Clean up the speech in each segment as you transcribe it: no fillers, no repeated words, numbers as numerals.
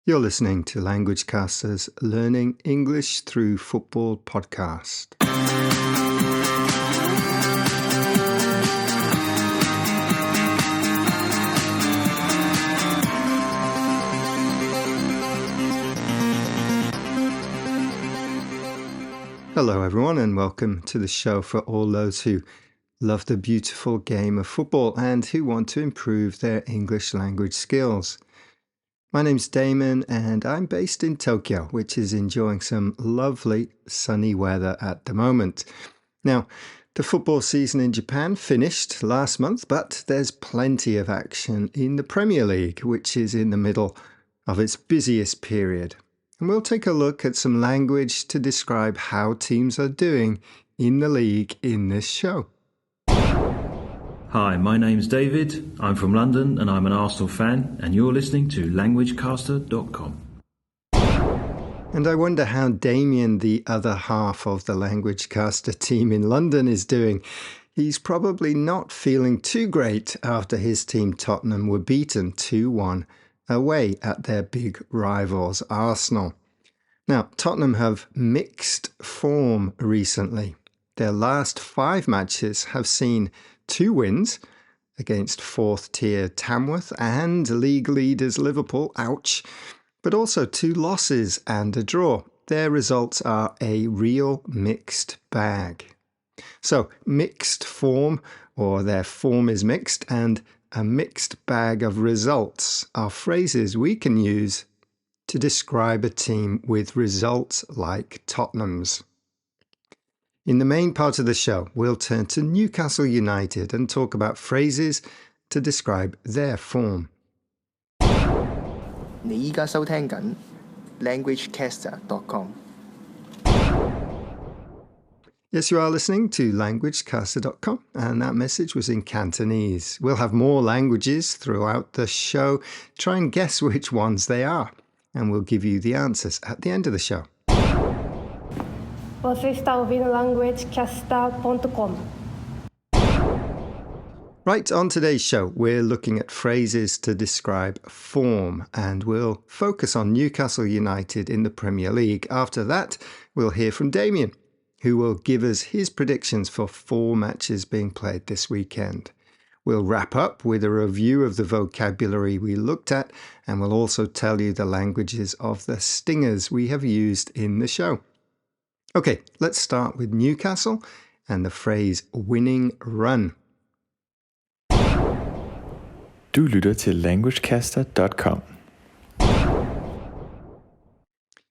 You're listening to Language Caster's Learning English Through Football podcast. Hello everyone and welcome to the show for all those who love the beautiful game of football and who want to improve their English language skills. My name's Damon and I'm based in Tokyo, which is enjoying some lovely sunny weather at the moment. Now, the football season in Japan finished last month, but there's plenty of action in the Premier League, which is in the middle of its busiest period. And we'll take a look at some language to describe how teams are doing in the league in this show. Hi, my name's David, I'm from London and I'm an Arsenal fan and you're listening to languagecaster.com. And I wonder how Damien, the other half of the Language Caster team in London, is doing. He's probably not feeling too great after his team Tottenham were beaten 2-1 away at their big rivals Arsenal. Now, Tottenham have mixed form recently. Their last 5 matches have seen 2 wins against 4th tier Tamworth and league leaders Liverpool, ouch, but also 2 losses and a draw. Their results are a real mixed bag. So mixed form, or their form is mixed, and a mixed bag of results are phrases we can use to describe a team with results like Tottenham's. In the main part of the show, we'll turn to Newcastle United and talk about phrases to describe their form. 你依家收聽緊 languagecaster.com。 Yes, you are listening to languagecaster.com, and that message was in Cantonese. We'll have more languages throughout the show. Try and guess which ones they are, and we'll give you the answers at the end of the show. Você está ouvindo languagecaster.com. Right, on today's show, we're looking at phrases to describe form, and we'll focus on Newcastle United in the Premier League. After that, we'll hear from Damien, who will give us his predictions for 4 matches being played this weekend. We'll wrap up with a review of the vocabulary we looked at, and we'll also tell you the languages of the stingers we have used in the show. Okay, let's start with Newcastle and the phrase winning run. Du lytter til languagecaster.com.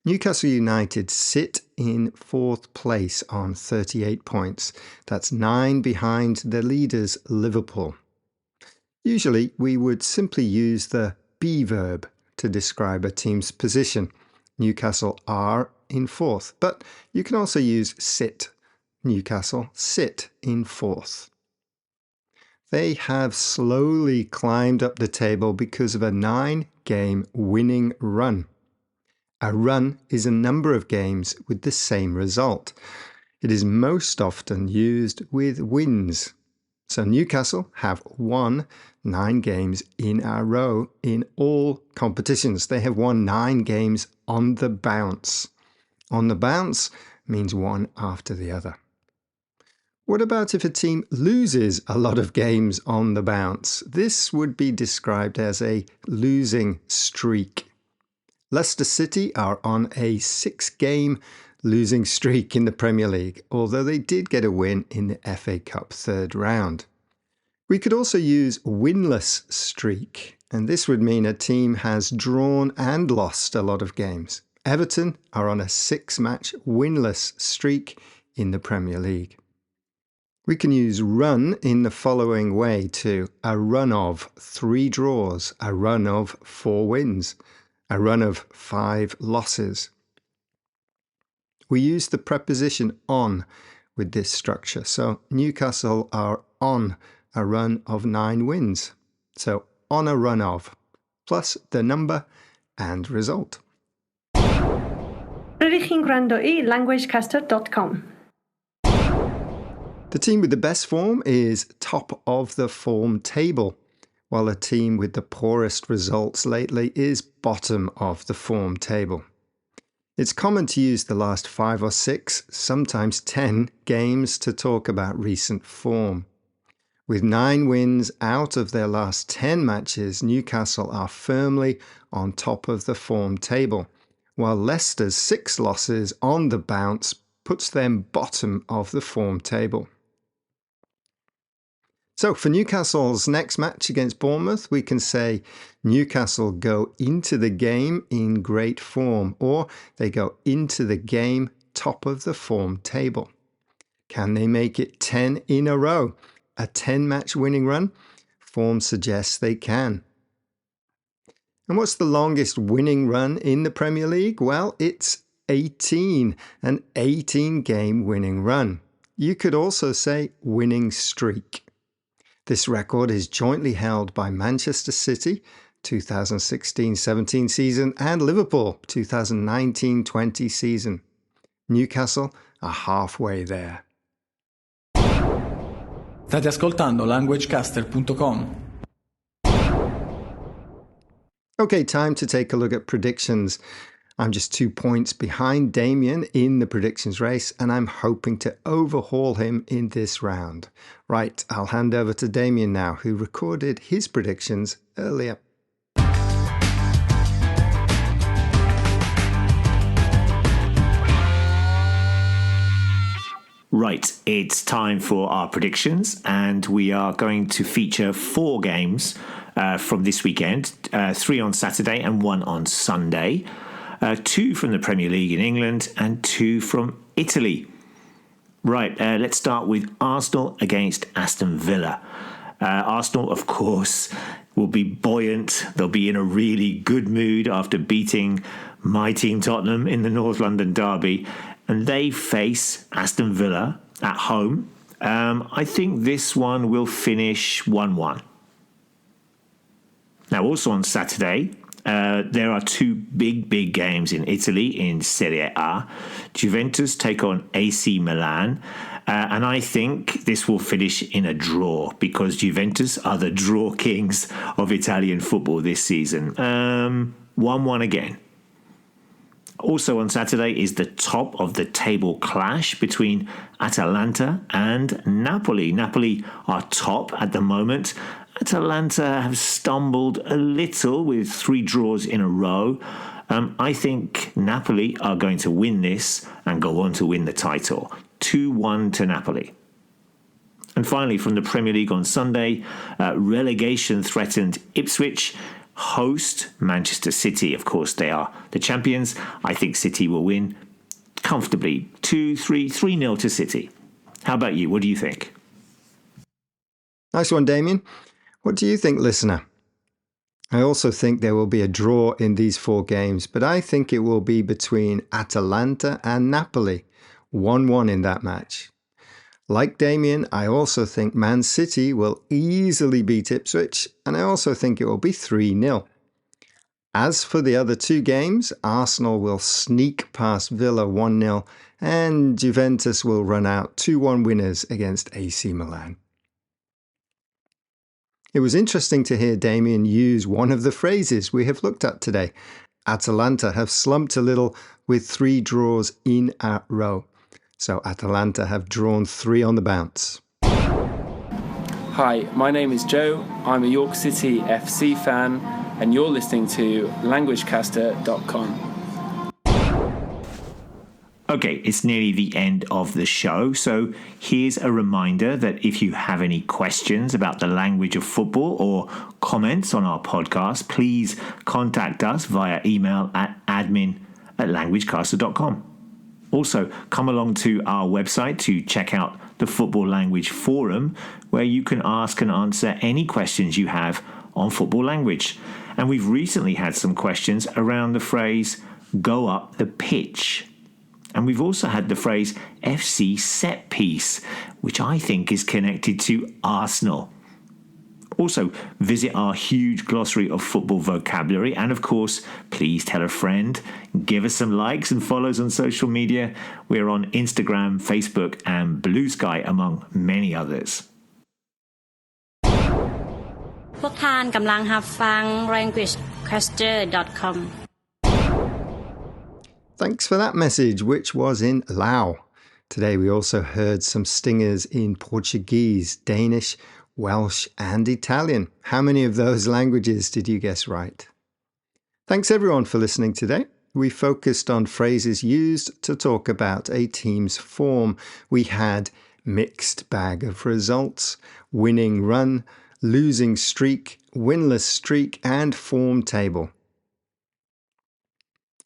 Newcastle United sit in 4th place on 38 points. That's 9 behind the leaders Liverpool. Usually we would simply use the be verb to describe a team's position. Newcastle are in 4th, but you can also use sit. Newcastle sit in 4th. They have slowly climbed up the table because of a 9-game winning run. A run is a number of games with the same result. It is most often used with wins. So Newcastle have won 9 games in a row in all competitions. They have won 9 games on the bounce. On the bounce means one after the other. What about if a team loses a lot of games on the bounce? This would be described as a losing streak. Leicester City are on a 6-game losing streak in the Premier League, although they did get a win in the FA Cup 3rd round. We could also use winless streak, and this would mean a team has drawn and lost a lot of games. Everton are on a 6-match winless streak in the Premier League. We can use run in the following way too. A run of 3 draws, a run of 4 wins, a run of 5 losses. We use the preposition on with this structure. So Newcastle are on a run of 9 wins. So on a run of, plus the number and result. Registrando i languagecaster.com. The team with the best form is top of the form table. while a team with the poorest results lately is bottom of the form table. It's common to use the last 5 or 6, sometimes 10 games to talk about recent form. With 9 wins out of their last 10 matches, Newcastle are firmly on top of the form table, while Leicester's 6 losses on the bounce puts them bottom of the form table. So for Newcastle's next match against Bournemouth, we can say Newcastle go into the game in great form, or they go into the game top of the form table. Can they make it 10 in a row? A 10-match winning run? Form suggests they can. And what's the longest winning run in the Premier League? Well, it's 18, an 18-game winning run. You could also say winning streak. This record is jointly held by Manchester City, 2016-17 season, and Liverpool, 2019-20 season. Newcastle are halfway there. State ascoltando languagecaster.com. Okay, time to take a look at predictions. I'm just 2 points behind Damien in the predictions race, and I'm hoping to overhaul him in this round. Right, I'll hand over to Damien now, who recorded his predictions earlier. Right, it's time for our predictions, and we are going to feature 4 games from this weekend, 3 on Saturday and 1 on Sunday, 2 from the Premier League in England and 2 from Italy. Right, let's start with Arsenal against Aston Villa. Arsenal, of course, will be buoyant. They'll be in a really good mood after beating my team Tottenham in the North London derby, and they face Aston Villa at home. I think this one will finish 1-1. Now, also on Saturday, there are 2 big games in Italy in Serie A. Juventus take on AC Milan, and I think this will finish in a draw because Juventus are the draw kings of Italian football this season. 1-1 again. Also on Saturday is the top of the table clash between Atalanta and Napoli. Napoli are top at the moment. Atalanta have stumbled a little with 3 draws in a row. I think Napoli are going to win this and go on to win the title. 2-1 to Napoli. And finally, from the Premier League on Sunday, relegation-threatened Ipswich host Manchester City. Of course, they are the champions. I think City will win comfortably. 3-0 to City. How about you? What do you think? Nice one, Damien. What do you think, listener? I also think there will be a draw in these 4 games, but I think it will be between Atalanta and Napoli. 1-1 in that match. Like Damien, I also think Man City will easily beat Ipswich, and I also think it will be 3-0. As for the other 2 games, Arsenal will sneak past Villa 1-0, and Juventus will run out 2-1 winners against AC Milan. It was interesting to hear Damien use one of the phrases we have looked at today. Atalanta have slumped a little with 3 draws in a row. So Atalanta have drawn 3 on the bounce. Hi, my name is Joe. I'm a York City FC fan, and you're listening to languagecaster.com. Okay, it's nearly the end of the show, so here's a reminder that if you have any questions about the language of football or comments on our podcast, please contact us via email at admin@languagecaster.com. Also, come along to our website to check out the Football Language Forum, where you can ask and answer any questions you have on football language. And we've recently had some questions around the phrase, go up the pitch. And we've also had the phrase FC set piece, which I think is connected to Arsenal. Also, visit our huge glossary of football vocabulary. And of course, please tell a friend. Give us some likes and follows on social media. We're on Instagram, Facebook, and Blue Sky, among many others. พวกท่านกำลังรับฟัง languagecaster.com Thanks for that message, which was in Lao. Today we also heard some stingers in Portuguese, Danish, Welsh and Italian. How many of those languages did you guess right? Thanks everyone for listening today. We focused on phrases used to talk about a team's form. We had mixed bag of results, winning run, losing streak, winless streak and form table.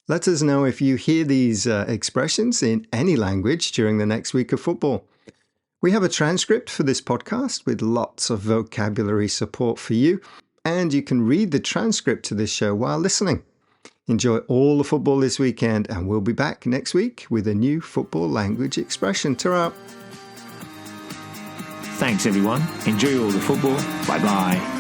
Let us know if you hear these expressions in any language during the next week of football. We have a transcript for this podcast with lots of vocabulary support for you, and you can read the transcript to this show while listening. Enjoy all the football this weekend, and we'll be back next week with a new football language expression. Ta-ra! Thanks everyone. Enjoy all the football. Bye bye.